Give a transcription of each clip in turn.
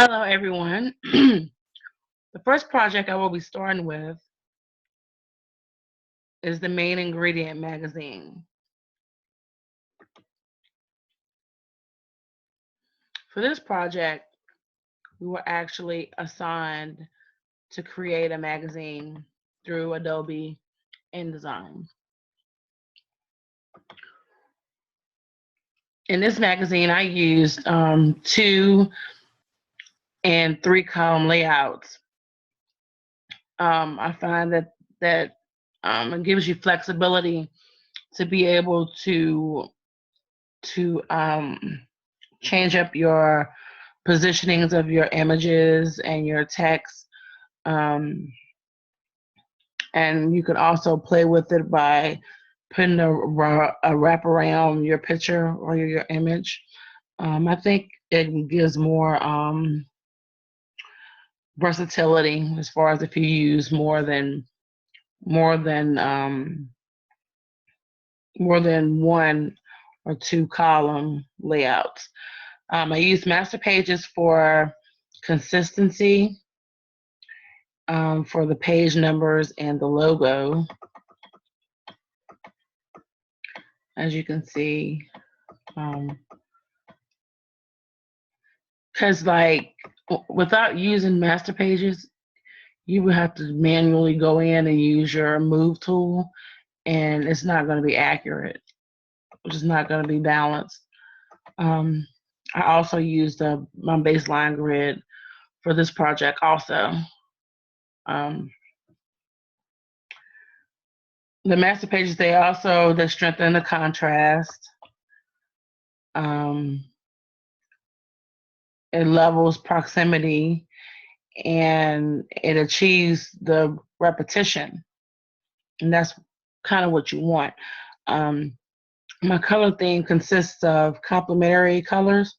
Hello, everyone. The first project I will be starting with is the Main Ingredient magazine. For this project, we were actually assigned to create a magazine through Adobe InDesign. In this magazine, I used 2 and 3 column layouts. I find that it gives you flexibility to be able to change up your positionings of your images and your text. Um, and you can also play with it by putting a wrap around your picture or your image. I think it gives more versatility as far as if you use more than um, more than 1 or 2 column layouts. I use master pages for consistency, for the page numbers and the logo. As you can see, because without using master pages, you would have to manually go in and use your move tool, and it's not going to be accurate, which is not going to be balanced. I also used my baseline grid for this project also. The master pages, they strengthen the contrast. It levels proximity, and it achieves the repetition, and that's kind of what you want. My color theme consists of complementary colors,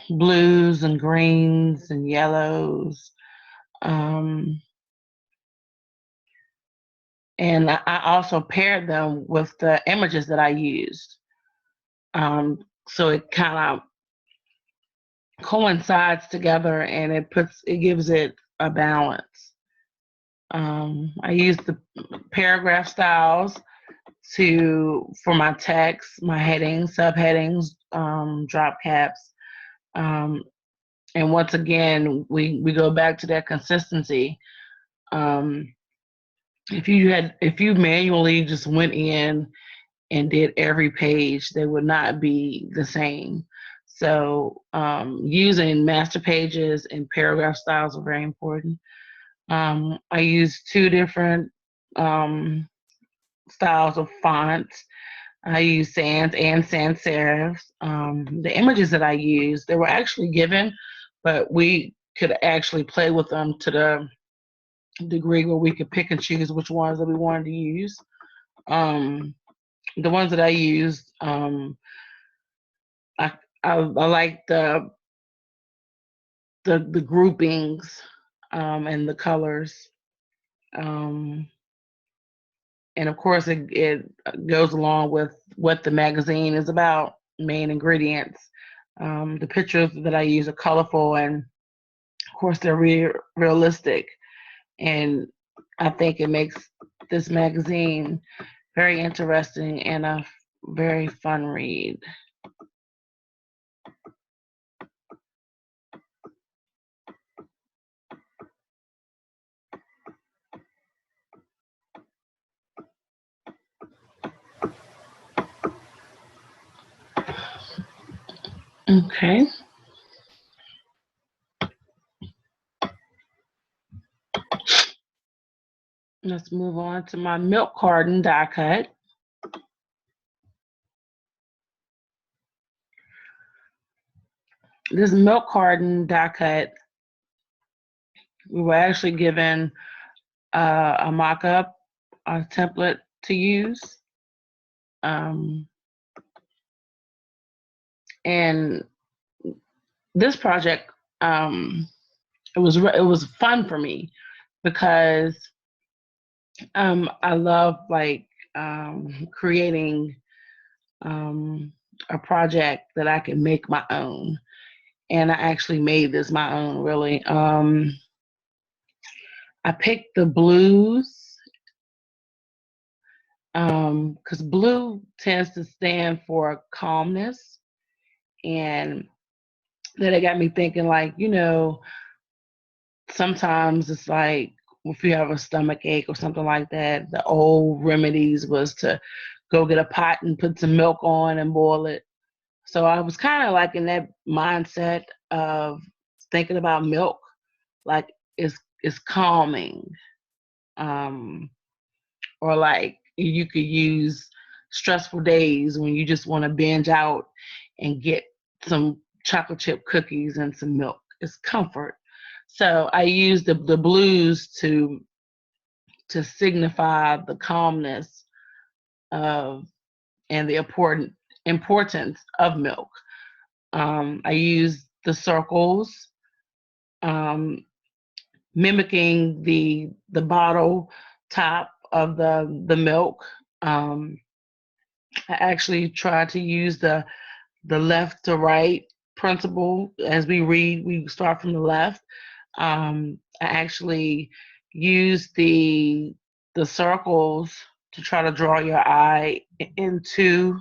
blues and greens and yellows. And I also paired them with the images that I used. So it kind of coincides together, and it gives it a balance. I used the paragraph styles for my text, my headings, subheadings, drop caps. And once again, we go back to that consistency. If you manually just went in and did every page, they would not be the same. So using master pages and paragraph styles are very important. I use 2 different styles of fonts. I use sans and sans serifs. The images that I used, they were actually given, but we could actually play with them to the degree where we could pick and choose which ones that we wanted to use. The ones that I used, I like the groupings and the colors. And of course, it goes along with what the magazine is about, main ingredients. The pictures that I use are colorful, and of course, they're realistic. And I think it makes this magazine very interesting and a very fun read. Okay. Let's move on to my milk carton die cut. This milk carton die cut, we were actually given a mock-up, a template to use. And this project, it was fun for me because I love creating a project that I can make my own. and I actually made this my own, really. I picked the blues because blue tends to stand for calmness, and then it got me thinking, like, sometimes it's like if you have a stomach ache or something like that, the old remedies was to go get a pot and put some milk on and boil it. So I was kind of like in that mindset of thinking about milk, like it's calming, um, or like you could use stressful days when you just want to binge out and get some chocolate chip cookies and some milk. It's comfort. So I use the blues to signify the calmness of and the importance of milk. I use the circles, um, mimicking the bottle top of the milk. Um, I actually try to use the left to right principle. As we read, we start from the left. I actually use the circles to try to draw your eye into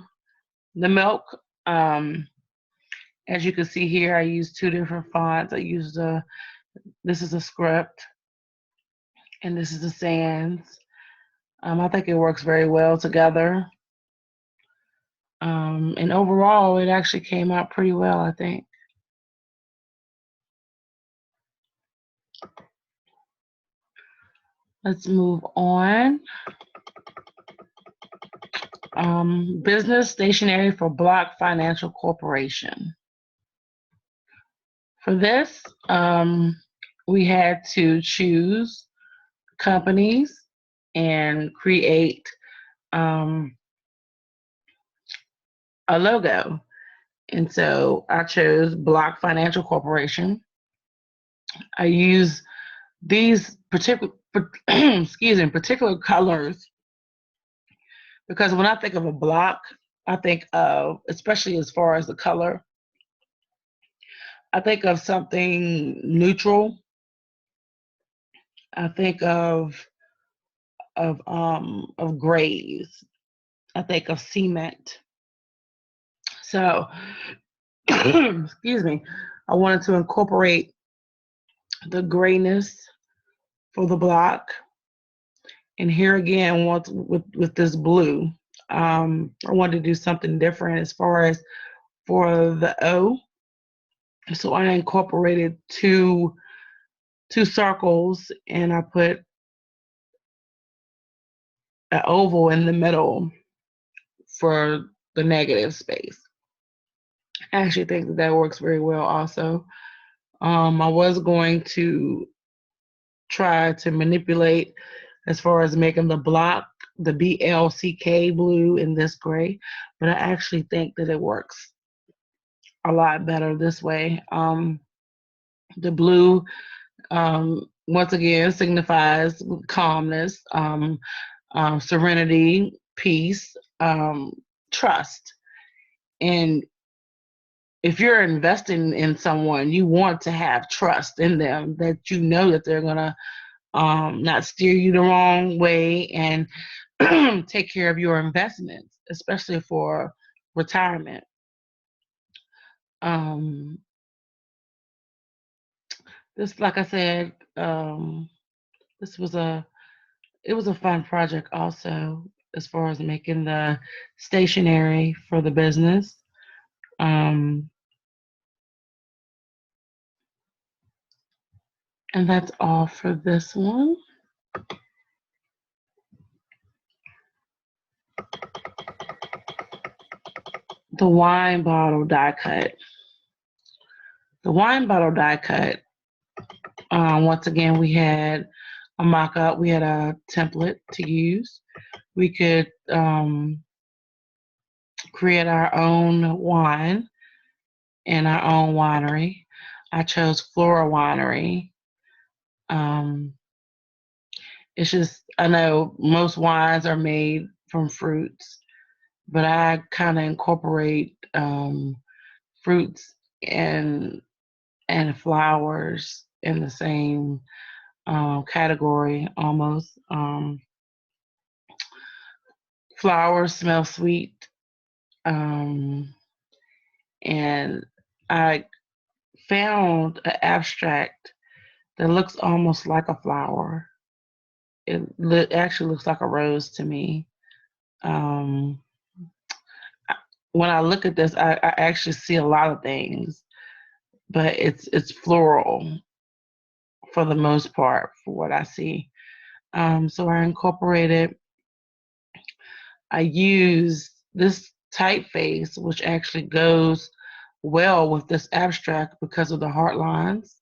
the milk. Um, as you can see here, I use two different fonts. I use this is a script, and this is the sans. I think it works very well together. And overall, it actually came out pretty well, I think. Let's move on. Business stationery for Block Financial Corporation. For this, we had to choose companies and create a logo. And so I chose Block Financial Corporation. I use these particular particular colors because when I think of a block, I think of, especially as far as the color, I think of something neutral. I think of grays. I think of cement. So, excuse me, I wanted to incorporate the grayness for the block. And here again, with this blue, I wanted to do something different as far as for the O. So I incorporated two circles, and I put an oval in the middle for the negative space. I actually think that works very well also. I was going to try to manipulate as far as making the block the BLCK blue in this gray, but I actually think that it works a lot better this way. The blue, once again, signifies calmness, serenity, peace, trust. And if you're investing in someone, you want to have trust in them, that you know that they're going to not steer you the wrong way and take care of your investments, especially for retirement. This, like I said, this was it was a fun project also, as far as making the stationery for the business. And that's all for this one. The wine bottle die cut. The wine bottle die cut. Once again, we had a mock-up. We had a template to use. We could create our own wine in our own winery. I chose Flora Winery. It's just, I know most wines are made from fruits, but I kind of incorporate fruits and and flowers in the same category almost. Flowers smell sweet, um, and I found an abstract that looks almost like a flower. It actually looks like a rose to me. Um, when I look at this, I actually see a lot of things, but it's floral for the most part, for what I see. So I incorporated. I use this typeface, which actually goes well with this abstract because of the heart lines.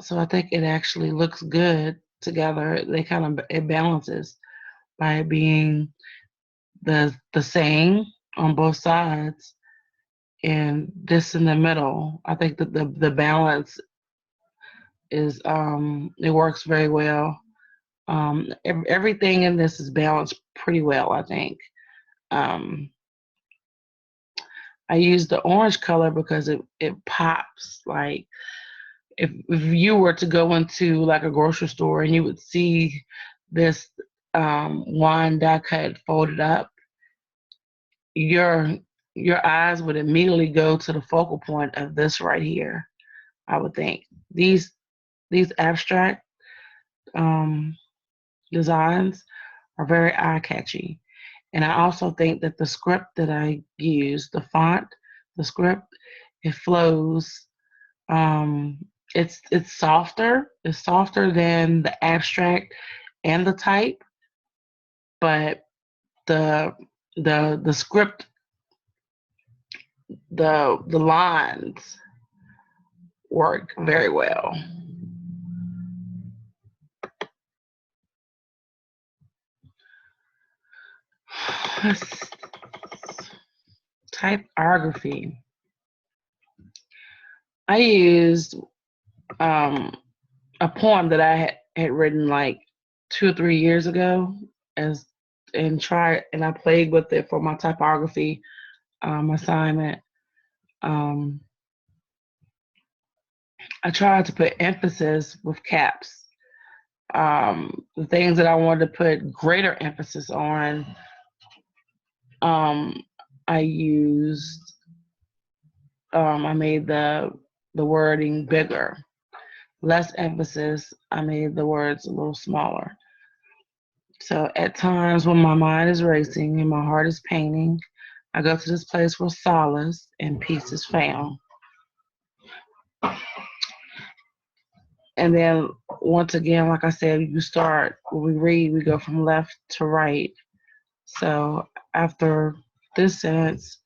So I think it actually looks good together. It balances by being the same on both sides and this in the middle. I think that the balance is it works very well. Everything in this is balanced pretty well, I think. Um, I use the orange color because it pops. Like if you were to go into like a grocery store and you would see this wine die cut folded up, your your eyes would immediately go to the focal point of this right here. I would think these abstract um, designs are very eye catchy, and I also think that the script that I use, the font, the script, it flows. Um, it's softer. It's softer than the abstract and the type, but the the script, the lines work very well. Typography. I used um, a poem that I had written like 2 or 3 years ago, as and I played with it for my typography assignment. Um, I tried to put emphasis with caps. The things that I wanted to put greater emphasis on, um, I used. I made the wording bigger. Less emphasis, I made the words a little smaller. So at times when my mind is racing and my heart is painting, I go to this place where solace and peace is found. And then once again, like I said, you start when we read, we go from left to right. So after this sentence,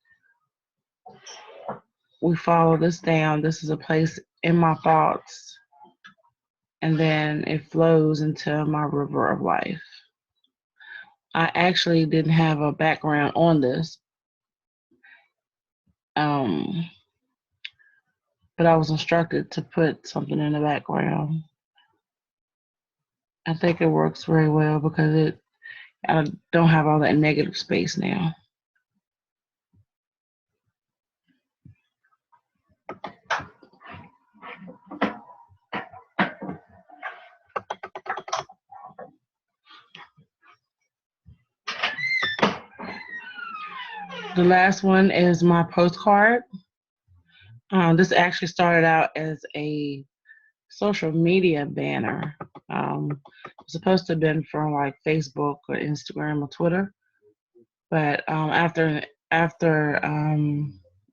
we follow this down. This is a place in my thoughts, and then it flows into my river of life. I actually didn't have a background on this, um, but I was instructed to put something in the background. I think it works very well because I don't have all that negative space now. The last one is my postcard. This actually started out as a social media banner. It's supposed to have been from like Facebook or Instagram or Twitter, but after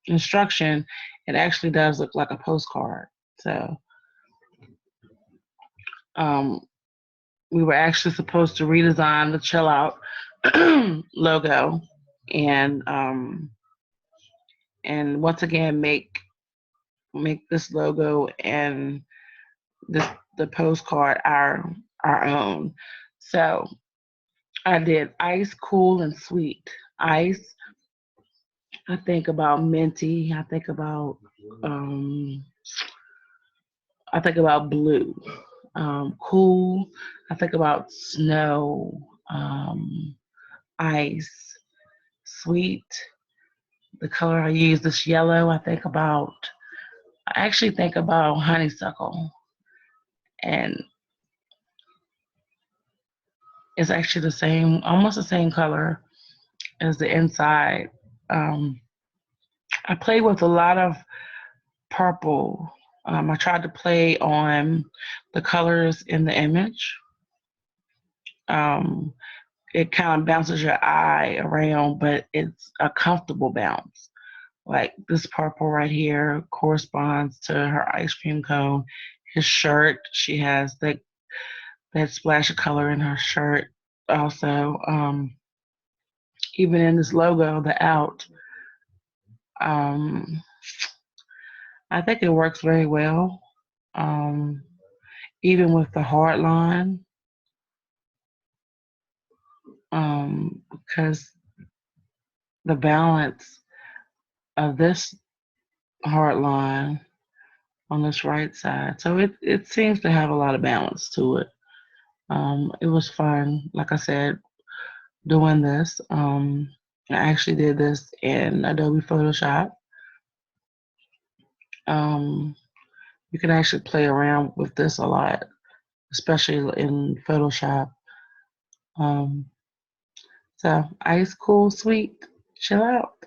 instruction, it actually does look like a postcard. So um, we were actually supposed to redesign the Chill Out logo and once again make this logo and this the postcard our own. So I did ice, cool, and sweet. Ice, I think about minty. Um, I think about blue. Cool, I think about snow. Ice. Sweet, the color I use, this yellow. I think about I actually think about honeysuckle, and it's actually the same, almost the same color as the inside. Um, I play with a lot of purple. I tried to play on the colors in the image. Um, it kind of bounces your eye around, but it's a comfortable bounce. Like this purple right here corresponds to her ice cream cone. His shirt, she has that splash of color in her shirt. Also, even in this logo, the out, um, I think it works very well. Um, Even with the hard line, because the balance of this hard line on this right side, so it seems to have a lot of balance to it. It was fun, like I said, doing this. I actually did this in Adobe Photoshop. Um, you can actually play around with this a lot, especially in Photoshop. Um, so ice cool, sweet, chill out.